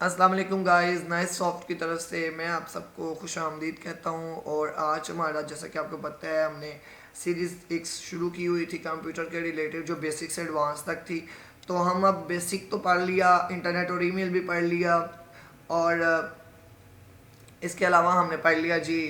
अस्सलाम वालेकुम guys, nice soft की तरफ से मैं आप सबको खुश आमदीद कहता हूँ। और आज हमारा, जैसा कि आपको पता है, हमने सीरीज़ एक शुरू की हुई थी कंप्यूटर के रिलेटेड, जो बेसिक से एडवांस तक थी। तो हम अब बेसिक तो पढ़ लिया, इंटरनेट और ईमेल भी पढ़ लिया, और इसके अलावा हमने पढ़ लिया जी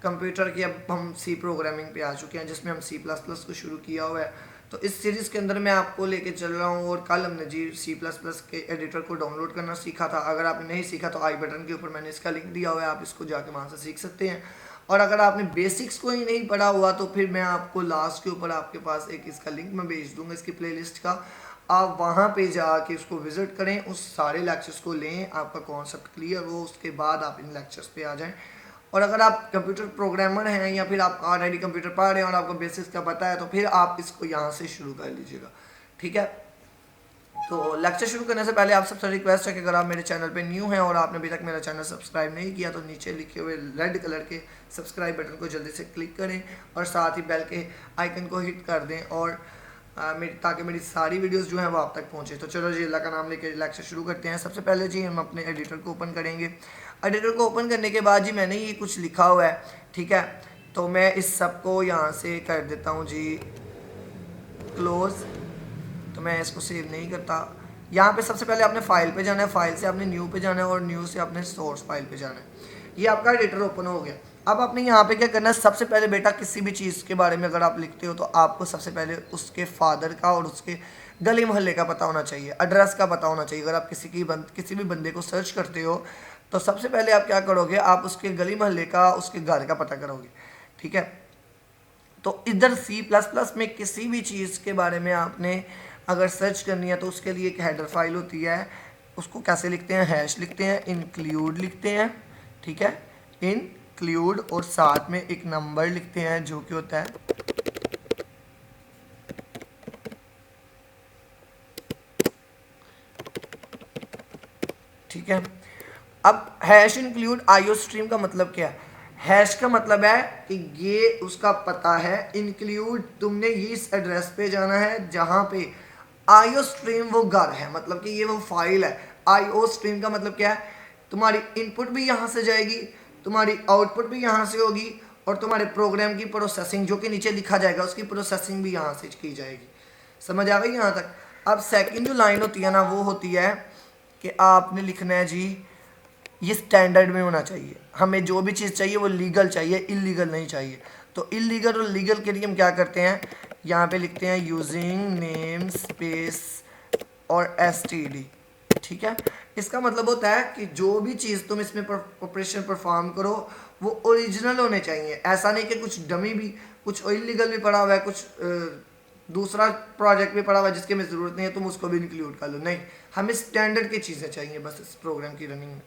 कंप्यूटर की। अब हम सी प्रोग्रामिंग पे आ चुके हैं, जिसमें हम सी प्लस प्लस को शुरू किया हुआ है। तो इस सीरीज़ के अंदर मैं आपको लेके चल रहा हूँ। और कल हमने जी सी प्लस प्लस के एडिटर को डाउनलोड करना सीखा था। अगर आपने नहीं सीखा तो आई बटन के ऊपर मैंने इसका लिंक दिया हुआ है, आप इसको जाके वहाँ से सीख सकते हैं। और अगर आपने बेसिक्स को ही नहीं पढ़ा हुआ तो फिर मैं आपको लास्ट के ऊपर आपके पास एक इसका लिंक मैं भेज दूंगा, इसकी प्लेलिस्ट का। आप वहाँ पे जाके उसको विज़िट करें, उस सारे लेक्चर्स को लें, आपका कॉन्सेप्ट क्लियर हो, उसके बाद आप इन लेक्चर्स पे आ जाएं। और अगर आप कंप्यूटर प्रोग्रामर हैं या फिर आप ऑलरेडी कंप्यूटर पढ़ रहे हैं और आपको बेसिक्स का पता है, तो फिर आप इसको यहाँ से शुरू कर लीजिएगा, ठीक है। तो लेक्चर शुरू करने से पहले आप सबसे रिक्वेस्ट है कि अगर आप मेरे चैनल पे न्यू हैं और आपने अभी तक मेरा चैनल सब्सक्राइब नहीं किया, तो नीचे लिखे हुए रेड कलर के सब्सक्राइब बटन को जल्दी से क्लिक करें और साथ ही बेल के आइकन को हिट कर दें, और ताकि मेरी सारी वीडियोस जो हैं वो आप तक पहुंचे। तो चलो जी, अल्लाह का नाम लेके लेक्चर शुरू करते हैं। सबसे पहले जी हम अपने एडिटर को ओपन करेंगे। एडिटर को ओपन करने के बाद जी मैंने ये कुछ लिखा हुआ है, ठीक है। तो मैं इस सब को यहाँ से कर देता हूँ जी क्लोज। तो मैं इसको सेव नहीं करता। यहाँ पे सबसे पहले आपने फाइल पे जाना है, फाइल से आपने न्यू पे जाना है, और न्यू से आपने सोर्स फाइल पे जाना है। ये आपका एडिटर ओपन हो गया। अब आपने यहाँ पे क्या करना है, सबसे पहले बेटा किसी भी चीज़ के बारे में अगर आप लिखते हो तो आपको सबसे पहले उसके फादर का और उसके गली मोहल्ले का पता होना चाहिए, एड्रेस का पता होना चाहिए। अगर आप किसी भी बंदे को सर्च करते हो तो सबसे पहले आप क्या करोगे, आप उसके गली मोहल्ले का, उसके घर का पता करोगे, ठीक है। तो इधर सी प्लस प्लस में किसी भी चीज़ के बारे में आपने अगर सर्च करनी है तो उसके लिए एक हेडर फाइल होती है। उसको कैसे लिखते हैं, हैश लिखते हैं, इंक्लूड लिखते हैं, ठीक है, इंक्लूड, और साथ में एक नंबर लिखते हैं जो कि होता है ठीक है। अब हैश इंक्लूड आईओ स्ट्रीम का मतलब क्या है? हैश का मतलब है कि ये उसका पता है, इंक्लूड तुमने ये इस एड्रेस पे जाना है जहां पे आईओ स्ट्रीम वो घर है, मतलब कि ये वो फाइल है। आईओ स्ट्रीम का मतलब क्या है, तुम्हारी इनपुट भी यहाँ से जाएगी, तुम्हारी आउटपुट भी यहाँ से होगी, और तुम्हारे प्रोग्राम की प्रोसेसिंग जो कि नीचे लिखा जाएगा उसकी प्रोसेसिंग भी यहाँ से की जाएगी। समझ आ गई यहाँ तक? अब सेकंड जो लाइन होती है ना, वो होती है कि आपने लिखना है जी ये स्टैंडर्ड में होना चाहिए। हमें जो भी चीज़ चाहिए वो लीगल चाहिए, इलीगल नहीं चाहिए। तो इलीगल और लीगल के लिए हम क्या करते हैं, यहाँ पे लिखते हैं यूजिंग नेम स्पेस और एसटीडी, ठीक है। इसका मतलब होता है कि जो भी चीज़ तुम इसमें ऑपरेशन परफॉर्म करो वो ओरिजिनल होने चाहिए। ऐसा नहीं कि कुछ डमी भी, कुछ इलीगल भी पड़ा हुआ है, कुछ दूसरा प्रोजेक्ट भी पड़ा हुआ है जिसकी हमें ज़रूरत नहीं है, तुम उसको भी इंक्लूड कर लो। नहीं, हमें स्टैंडर्ड की चीज़ें चाहिए बस इस प्रोग्राम की रनिंग में।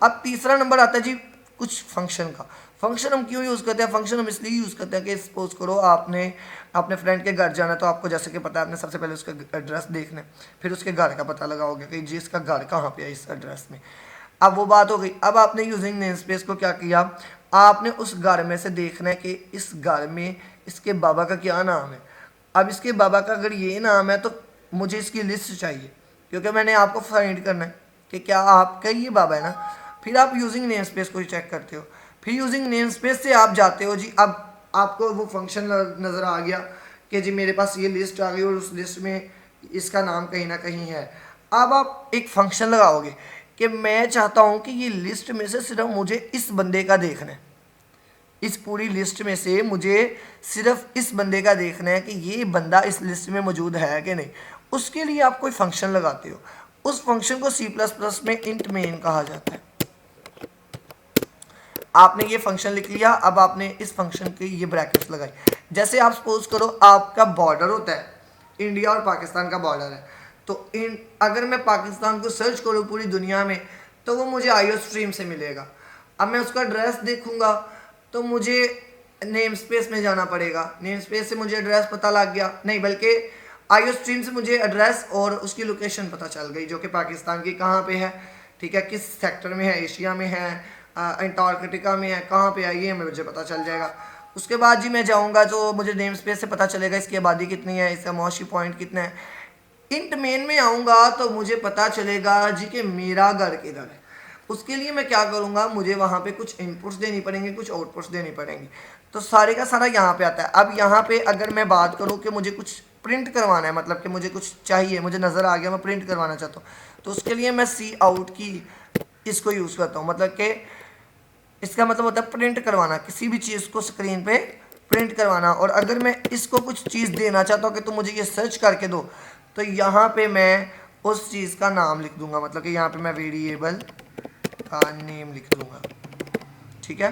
अब तीसरा नंबर आता है जी कुछ फंक्शन का। फंक्शन हम क्यों यूज़ करते हैं? फंक्शन हम इसलिए यूज़ करते हैं कि सपोज करो आपने अपने फ्रेंड के घर जाना है, तो आपको जैसे कि पता है आपने सबसे पहले उसका एड्रेस देखना है, फिर उसके घर का पता लगाओगे कि जी इसका घर कहाँ पे है इस एड्रेस में। अब वो बात हो गई। अब आपने यूजिंग नेम स्पेस को क्या किया, आपने उस घर में से देखना है कि इस घर में इसके बाबा का क्या नाम है। अब इसके बाबा का अगर ये नाम है तो मुझे इसकी लिस्ट चाहिए, क्योंकि मैंने आपको फाइंड करना है कि क्या आपका ये बाबा है ना। फिर आप यूजिंग नेम स्पेस को चेक करते हो, फिर यूजिंग नेम स्पेस से आप जाते हो जी। अब आपको वो फंक्शन नज़र आ गया कि जी मेरे पास ये लिस्ट आ गई और उस लिस्ट में इसका नाम कहीं ना कहीं है। अब आप एक फंक्शन लगाओगे कि मैं चाहता हूँ कि ये लिस्ट में से सिर्फ मुझे इस बंदे का देखना है, इस पूरी लिस्ट में से मुझे सिर्फ इस बंदे का देखना है कि ये बंदा इस लिस्ट में मौजूद है कि नहीं। उसके लिए आप कोई फंक्शन लगाते हो, उस फंक्शन को सी प्लस प्लस में इंट मेन कहा जाता है। आपने ये फंक्शन लिख लिया, अब आपने इस फंक्शन की ये ब्रैकेट्स लगाई। जैसे आप सपोज करो आपका बॉर्डर होता है, इंडिया और पाकिस्तान का बॉर्डर है, तो अगर मैं पाकिस्तान को सर्च करूँ पूरी दुनिया में तो वो मुझे आईओ स्ट्रीम से मिलेगा। अब मैं उसका एड्रेस देखूंगा तो मुझे नेम स्पेस में जाना पड़ेगा, नेम स्पेस से मुझे एड्रेस पता लग गया, नहीं बल्कि आईओ स्ट्रीम से मुझे एड्रेस और उसकी लोकेशन पता चल गई जो कि पाकिस्तान की कहाँ पे है, ठीक है, किस सेक्टर में है, एशिया में है, अंटार्कटिका में है, कहाँ पे है, ये मुझे पता चल जाएगा। उसके बाद जी मैं जाऊँगा तो मुझे नेम स्पेस से पता चलेगा इसकी आबादी कितनी है, इसका मौशी पॉइंट कितना है। इंट मेन में आऊँगा तो मुझे पता चलेगा जी कि मेरा घर किधर है। उसके लिए मैं क्या करूँगा, मुझे वहाँ पे कुछ इनपुट्स देनी पड़ेंगे, कुछ आउटपुट्स देनी पड़ेंगी। तो सारे का सारा यहाँ पे आता है। अब यहाँ पे अगर मैं बात करूँ कि मुझे कुछ प्रिंट करवाना है, मतलब कि मुझे कुछ चाहिए, मुझे नज़र आ गया, मैं प्रिंट करवाना चाहता हूँ, तो उसके लिए मैं सी आउट की इसको यूज़ करता हूँ। मतलब कि इसका मतलब होता है प्रिंट करवाना, किसी भी चीज़ को स्क्रीन पे प्रिंट करवाना। और अगर मैं इसको कुछ चीज़ देना चाहता हूँ कि तुम मुझे ये सर्च करके दो, तो यहाँ पे मैं उस चीज़ का नाम लिख दूंगा। मतलब कि यहाँ पे मैं वेरिएबल का नेम लिख दूंगा। ठीक है,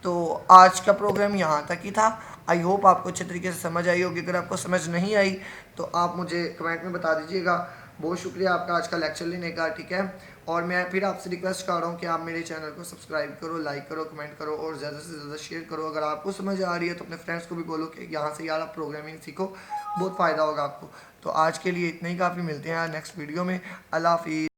तो आज का प्रोग्राम यहाँ तक ही था। आई होप आपको अच्छे तरीके से समझ आई होगी। अगर आपको समझ नहीं आई तो आप मुझे कमेंट में बता दीजिएगा। बहुत शुक्रिया आपका आज का लेक्चर लेने का। ठीक है, और मैं फिर आपसे रिक्वेस्ट कर रहा हूँ कि आप मेरे चैनल को सब्सक्राइब करो, लाइक करो, कमेंट करो और ज़्यादा से ज़्यादा शेयर करो। अगर आपको समझ आ रही है तो अपने फ्रेंड्स को भी बोलो कि यहाँ से यार आप प्रोग्रामिंग सीखो, बहुत फ़ायदा होगा आपको। तो आज के लिए इतना ही काफ़ी, मिलते हैं नेक्स्ट वीडियो में। अल्लाह हाफिज़।